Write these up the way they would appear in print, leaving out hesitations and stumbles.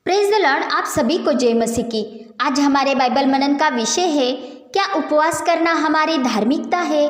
Praise the Lord. आप सभी को जय मसीह की। आज हमारे बाइबल मनन का विषय है, क्या उपवास करना हमारी धार्मिकता है।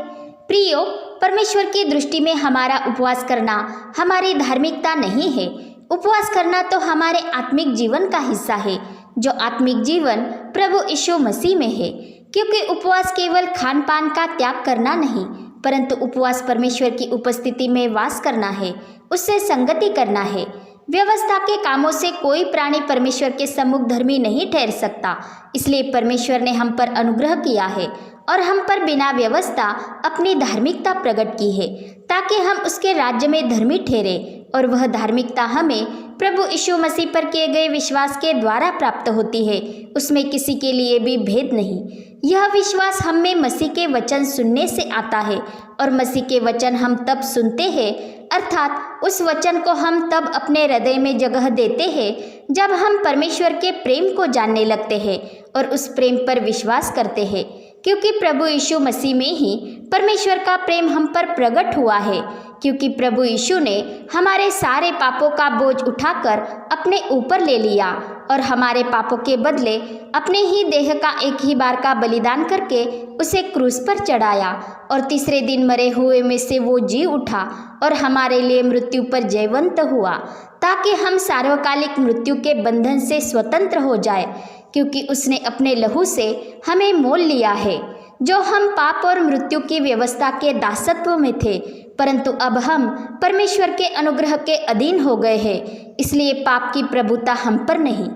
प्रियो, परमेश्वर की दृष्टि में हमारा उपवास करना हमारी धार्मिकता नहीं है। उपवास करना तो हमारे आत्मिक जीवन का हिस्सा है, जो आत्मिक जीवन प्रभु यीशु मसीह में है। क्योंकि उपवास केवल खान पान का त्याग करना नहीं, परंतु उपवास परमेश्वर की उपस्थिति में वास करना है, उससे संगति करना है। व्यवस्था के कामों से कोई प्राणी परमेश्वर के सम्मुख धर्मी नहीं ठहर सकता। इसलिए परमेश्वर ने हम पर अनुग्रह किया है और हम पर बिना व्यवस्था अपनी धार्मिकता प्रकट की है, ताकि हम उसके राज्य में धर्मी ठहरे। और वह धार्मिकता हमें प्रभु यीशु मसीह पर किए गए विश्वास के द्वारा प्राप्त होती है। उसमें किसी के लिए भी भेद नहीं। यह विश्वास हम में मसीह के वचन सुनने से आता है, और मसीह के वचन हम तब सुनते हैं, अर्थात उस वचन को हम तब अपने हृदय में जगह देते हैं जब हम परमेश्वर के प्रेम को जानने लगते हैं और उस प्रेम पर विश्वास करते हैं। क्योंकि प्रभु यीशु मसीह में ही परमेश्वर का प्रेम हम पर प्रकट हुआ है। क्योंकि प्रभु यीशु ने हमारे सारे पापों का बोझ उठाकर अपने ऊपर ले लिया और हमारे पापों के बदले अपने ही देह का एक ही बार का बलिदान करके उसे क्रूस पर चढ़ाया, और तीसरे दिन मरे हुए में से वो जी उठा और हमारे लिए मृत्यु पर जयवंत हुआ, ताकि हम सार्वकालिक मृत्यु के बंधन से स्वतंत्र हो जाए। क्योंकि उसने अपने लहू से हमें मोल लिया है। जो हम पाप और मृत्यु की व्यवस्था के दासत्व में थे, परंतु अब हम परमेश्वर के अनुग्रह के अधीन हो गए हैं। इसलिए पाप की प्रभुता हम पर नहीं।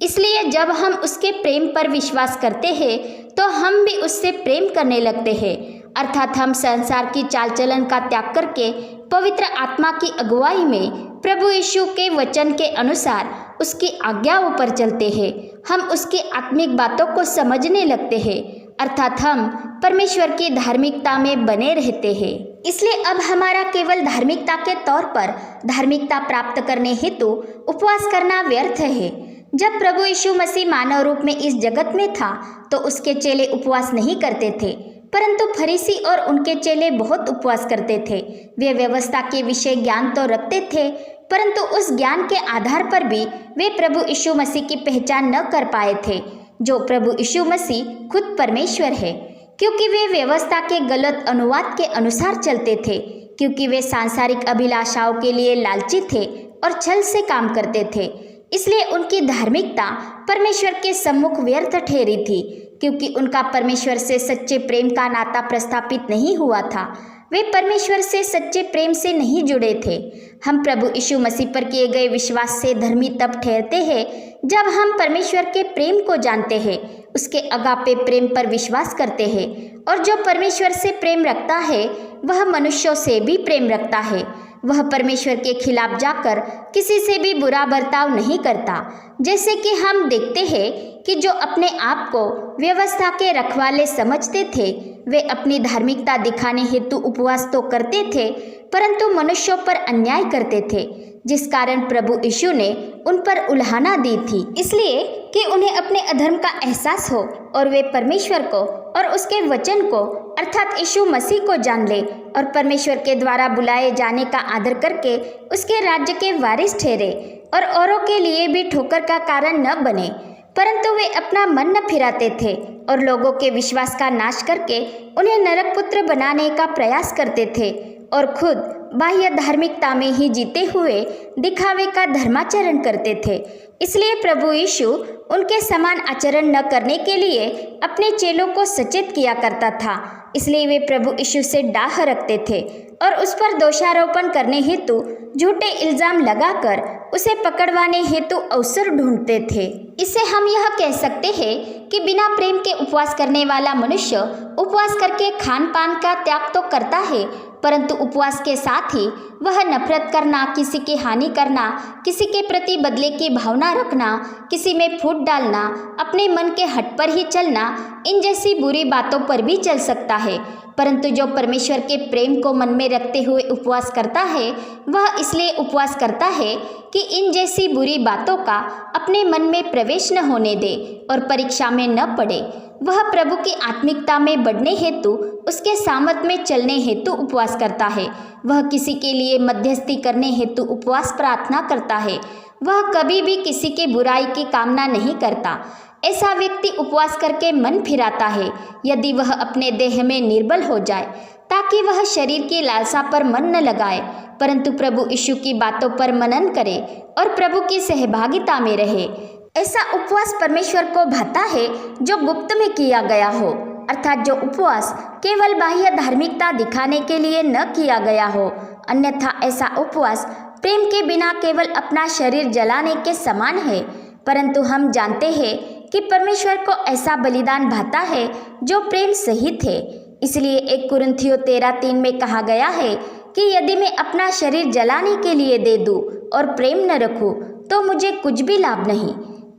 इसलिए जब हम उसके प्रेम पर विश्वास करते हैं, तो हम भी उससे प्रेम करने लगते हैं। अर्थात हम संसार की चाल चलन का त्याग करके पवित्र आत्मा की अगुवाई में प्रभु यीशु के वचन के अनुसार उसकी आज्ञाओं पर चलते हैं। हम उसकी आत्मिक बातों को समझने लगते हैं, अर्थात हम परमेश्वर की धार्मिकता में बने रहते हैं। इसलिए अब हमारा केवल धार्मिकता के तौर पर धार्मिकता प्राप्त करने हेतु उपवास करना व्यर्थ है। जब प्रभु यीशु मसीह मानव रूप में इस जगत में था, तो उसके चेले उपवास नहीं करते थे, परंतु फरीसी और उनके चेले बहुत उपवास करते थे। वे व्यवस्था के विषय ज्ञान तो रखते थे, परंतु उस ज्ञान के आधार पर भी वे प्रभु यीशु मसीह की पहचान न कर पाए थे, जो प्रभु यीशु मसीह खुद परमेश्वर है। क्योंकि वे व्यवस्था के गलत अनुवाद के अनुसार चलते थे, क्योंकि वे सांसारिक अभिलाषाओं के लिए लालची थे और छल से काम करते थे। इसलिए उनकी धार्मिकता परमेश्वर के सम्मुख व्यर्थ ठहरी थी, क्योंकि उनका परमेश्वर से सच्चे प्रेम का नाता प्रस्थापित नहीं हुआ था। वे परमेश्वर से सच्चे प्रेम से नहीं जुड़े थे। हम प्रभु यीशु मसीह पर किए गए विश्वास से धर्मी तब ठहरते हैं जब हम परमेश्वर के प्रेम को जानते हैं, उसके अगापे प्रेम पर विश्वास करते हैं। और जो परमेश्वर से प्रेम रखता है, वह मनुष्यों से भी प्रेम रखता है। वह परमेश्वर के खिलाफ जाकर किसी से भी बुरा बर्ताव नहीं करता। जैसे कि हम देखते हैं कि जो अपने आप को व्यवस्था के रखवाले समझते थे, वे अपनी धार्मिकता दिखाने हेतु उपवास तो करते थे, परंतु मनुष्यों पर अन्याय करते थे, जिस कारण प्रभु यीशु ने उन पर उल्हाना दी थी, इसलिए कि उन्हें अपने अधर्म का एहसास हो और वे परमेश्वर को और उसके वचन को अर्थात यीशु मसीह को जान ले और परमेश्वर के द्वारा बुलाए जाने का आदर करके उसके राज्य के वारिस ठहरे और औरों के लिए भी ठोकर का कारण न बने। परंतु वे अपना मन न फिराते थे और लोगों के विश्वास का नाश करके उन्हें नरक पुत्र बनाने का प्रयास करते थे, और खुद बाह्य धार्मिकता में ही जीते हुए दिखावे का धर्माचरण करते थे। इसलिए प्रभु यीशु उनके समान आचरण न करने के लिए अपने चेलों को सचेत किया करता था। इसलिए वे प्रभु यीशु से डाह रखते थे और उस पर दोषारोपण करने हेतु झूठे इल्जाम लगाकर उसे पकड़वाने हेतु अवसर ढूंढते थे। इससे हम यह कह सकते हैं कि बिना प्रेम के उपवास करने वाला मनुष्य उपवास करके खान पान का त्याग तो करता है, परंतु उपवास के साथ ही वह नफरत करना, किसी की हानि करना, किसी के प्रति बदले की भावना रखना, किसी में फूट डालना, अपने मन के हट पर ही चलना, इन जैसी बुरी बातों पर भी चल सकता है। परंतु जो परमेश्वर के प्रेम को मन में रखते हुए उपवास करता है, वह इसलिए उपवास करता है कि इन जैसी बुरी बातों का अपने मन में प्रवेश न होने दे और परीक्षा में न पड़े। वह प्रभु की आत्मिकता में बढ़ने हेतु, उसके सामर्थ में चलने हेतु उपवास करता है। वह किसी के लिए मध्यस्थी करने हेतु उपवास प्रार्थना करता है। वह कभी भी किसी की बुराई की कामना नहीं करता। ऐसा व्यक्ति उपवास करके मन फिराता है यदि वह अपने देह में निर्बल हो जाए, ताकि वह शरीर की लालसा पर मन न लगाए, परंतु प्रभु यीशु की बातों पर मनन करे और प्रभु की सहभागिता में रहे। ऐसा उपवास परमेश्वर को भाता है जो गुप्त में किया गया हो, अर्थात जो उपवास केवल बाह्य धार्मिकता दिखाने के लिए न किया गया हो। अन्यथा ऐसा उपवास प्रेम के बिना केवल अपना शरीर जलाने के समान है। परंतु हम जानते हैं कि परमेश्वर को ऐसा बलिदान भाता है जो प्रेम सहित है। इसलिए 1 कुरिन्थियों 13:3 में कहा गया है कि यदि मैं अपना शरीर जलाने के लिए दे दूं और प्रेम न रखूं तो मुझे कुछ भी लाभ नहीं।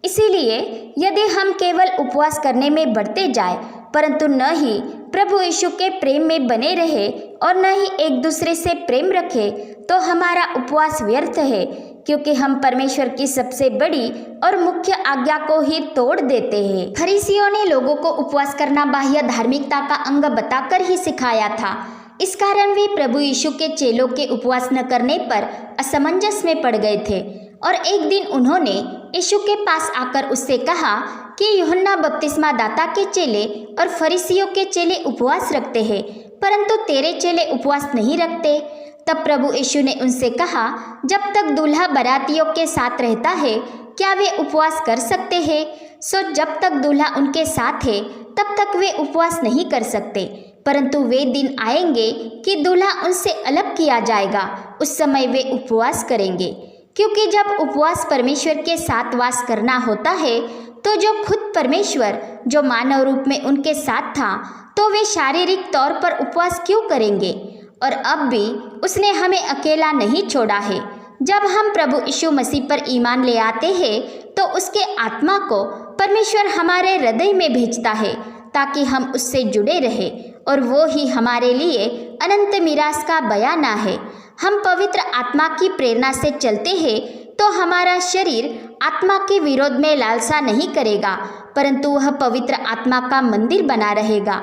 इसीलिए यदि हम केवल उपवास करने में बढ़ते जाए परंतु न ही प्रभु यीशु के प्रेम में बने रहे और न ही एक दूसरे से प्रेम रखे तो हमारा उपवास व्यर्थ है, क्योंकि हम परमेश्वर की सबसे बड़ी और मुख्य आज्ञा को ही तोड़ देते हैं। फरीसियों ने लोगों को उपवास करना बाह्य धार्मिकता का अंग बताकर ही सिखाया था। इस कारण वे प्रभु यीशु के चेलों के उपवास न करने पर असमंजस में पड़ गए थे। और एक दिन उन्होंने यीशु के पास आकर उससे कहा कि यूहन्ना बपतिस्मा दाता के चेले और फरीसियों के चेले उपवास रखते हैं, परंतु तेरे चेले उपवास नहीं रखते। तब प्रभु यीशु ने उनसे कहा, जब तक दूल्हा बारातियों के साथ रहता है क्या वे उपवास कर सकते हैं? सो जब तक दूल्हा उनके साथ है तब तक वे उपवास नहीं कर सकते। परंतु वे दिन आएंगे कि दूल्हा उनसे अलग किया जाएगा, उस समय वे उपवास करेंगे। क्योंकि जब उपवास परमेश्वर के साथ वास करना होता है तो जो खुद परमेश्वर जो मानव रूप में उनके साथ था, तो वे शारीरिक तौर पर उपवास क्यों करेंगे? और अब भी उसने हमें अकेला नहीं छोड़ा है। जब हम प्रभु यीशु मसीह पर ईमान ले आते हैं तो उसके आत्मा को परमेश्वर हमारे हृदय में भेजता है ताकि हम उससे जुड़े रहें, और वो ही हमारे लिए अनंत मीरास का बयाना है। हम पवित्र आत्मा की प्रेरणा से चलते हैं तो हमारा शरीर आत्मा के विरोध में लालसा नहीं करेगा, परंतु वह पवित्र आत्मा का मंदिर बना रहेगा।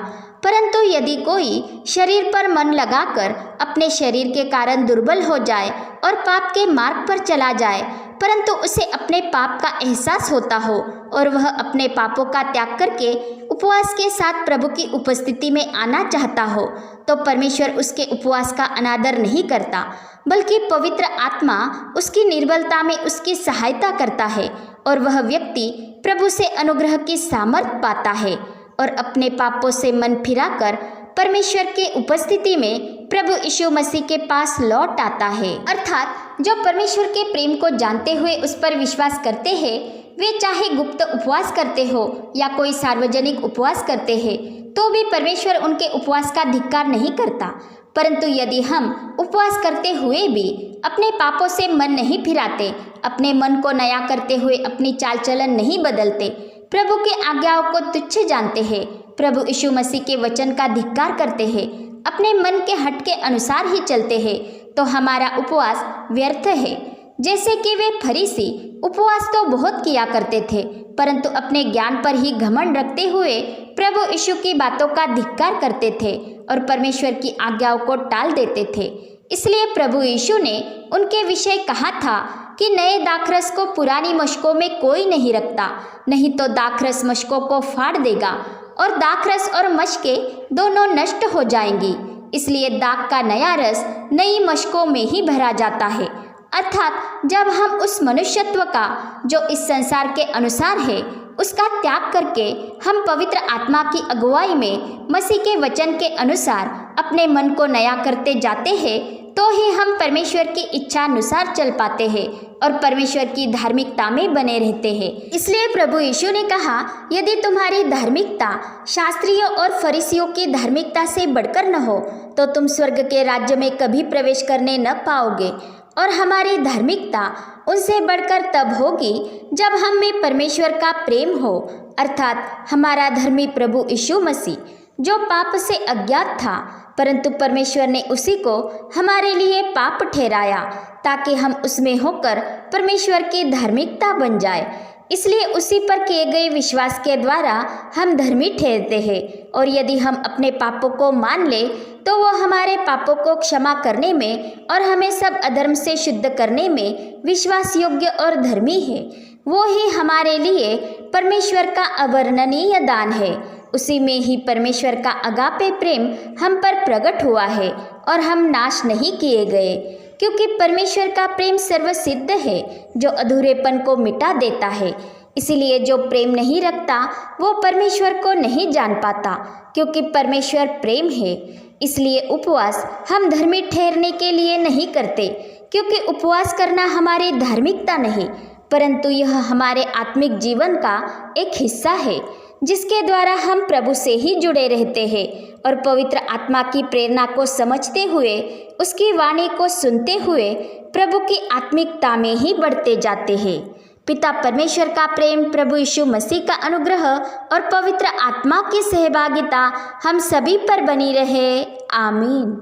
परंतु यदि कोई शरीर पर मन लगाकर अपने शरीर के कारण दुर्बल हो जाए और पाप के मार्ग पर चला जाए, परंतु उसे अपने पाप का एहसास होता हो और वह अपने पापों का त्याग करके उपवास के साथ प्रभु की उपस्थिति में आना चाहता हो, तो परमेश्वर उसके उपवास का अनादर नहीं करता, बल्कि पवित्र आत्मा उसकी निर्बलता में उसकी सहायता करता है और वह व्यक्ति प्रभु से अनुग्रह की सामर्थ पाता है और अपने पापों से मन फिराकर परमेश्वर के उपस्थिति में प्रभु यीशु मसीह के पास लौट आता है। अर्थात जो परमेश्वर के प्रेम को जानते हुए उस पर विश्वास करते हैं, वे चाहे गुप्त उपवास करते हो या कोई सार्वजनिक उपवास करते हैं, तो भी परमेश्वर उनके उपवास का धिक्कार नहीं करता। परंतु यदि हम उपवास करते हुए भी अपने पापों से मन नहीं फिराते, अपने मन को नया करते हुए अपनी चाल चलन नहीं बदलते, प्रभु के आज्ञाओं को तुच्छ जानते हैं, प्रभु यीशु मसीह के वचन का धिक्कार करते हैं, अपने मन के हट के अनुसार ही चलते हैं, तो हमारा उपवास व्यर्थ है। जैसे कि वे फरीसी उपवास तो बहुत किया करते थे, परंतु अपने ज्ञान पर ही घमंड रखते हुए प्रभु यीशु की बातों का धिक्कार करते थे और परमेश्वर की आज्ञाओं को टाल देते थे। इसलिए प्रभु यीशु ने उनके विषय कहा था कि नए दाखरस को पुरानी मशकों में कोई नहीं रखता, नहीं तो दाखरस मशकों को फाड़ देगा और दाखरस और मशकें दोनों नष्ट हो जाएंगी। इसलिए दाख का नया रस नई मशकों में ही भरा जाता है। अर्थात जब हम उस मनुष्यत्व का जो इस संसार के अनुसार है उसका त्याग करके हम पवित्र आत्मा की अगुवाई में मसीह के वचन के अनुसार अपने मन को नया करते जाते हैं, तो ही हम परमेश्वर की इच्छा अनुसार चल पाते हैं और परमेश्वर की धार्मिकता में बने रहते हैं। इसलिए प्रभु यीशु ने कहा, यदि तुम्हारी धार्मिकता शास्त्रियों और फरीसियों की धार्मिकता से बढ़कर न हो तो तुम स्वर्ग के राज्य में कभी प्रवेश करने न पाओगे। और हमारी धार्मिकता उनसे बढ़कर तब होगी जब हम में परमेश्वर का प्रेम हो, अर्थात हमारा धर्मी प्रभु यीशु मसीह जो पाप से अज्ञात था, परंतु परमेश्वर ने उसी को हमारे लिए पाप ठहराया ताकि हम उसमें होकर परमेश्वर की धार्मिकता बन जाए। इसलिए उसी पर किए गए विश्वास के द्वारा हम धर्मी ठहरते हैं। और यदि हम अपने पापों को मान ले तो वो हमारे पापों को क्षमा करने में और हमें सब अधर्म से शुद्ध करने में विश्वास योग्य और धर्मी है। वो ही हमारे लिए परमेश्वर का अवर्णनीय दान है। उसी में ही परमेश्वर का अगापे प्रेम हम पर प्रकट हुआ है और हम नाश नहीं किए गए, क्योंकि परमेश्वर का प्रेम सर्वसिद्ध है जो अधूरेपन को मिटा देता है। इसीलिए जो प्रेम नहीं रखता वो परमेश्वर को नहीं जान पाता, क्योंकि परमेश्वर प्रेम है। इसलिए उपवास हम धर्मी ठहरने के लिए नहीं करते, क्योंकि उपवास करना हमारी धार्मिकता नहीं, परंतु यह हमारे आत्मिक जीवन का एक हिस्सा है, जिसके द्वारा हम प्रभु से ही जुड़े रहते हैं और पवित्र आत्मा की प्रेरणा को समझते हुए, उसकी वाणी को सुनते हुए प्रभु की आत्मिकता में ही बढ़ते जाते हैं। पिता परमेश्वर का प्रेम, प्रभु यीशु मसीह का अनुग्रह और पवित्र आत्मा की सहभागिता हम सभी पर बनी रहे। आमीन।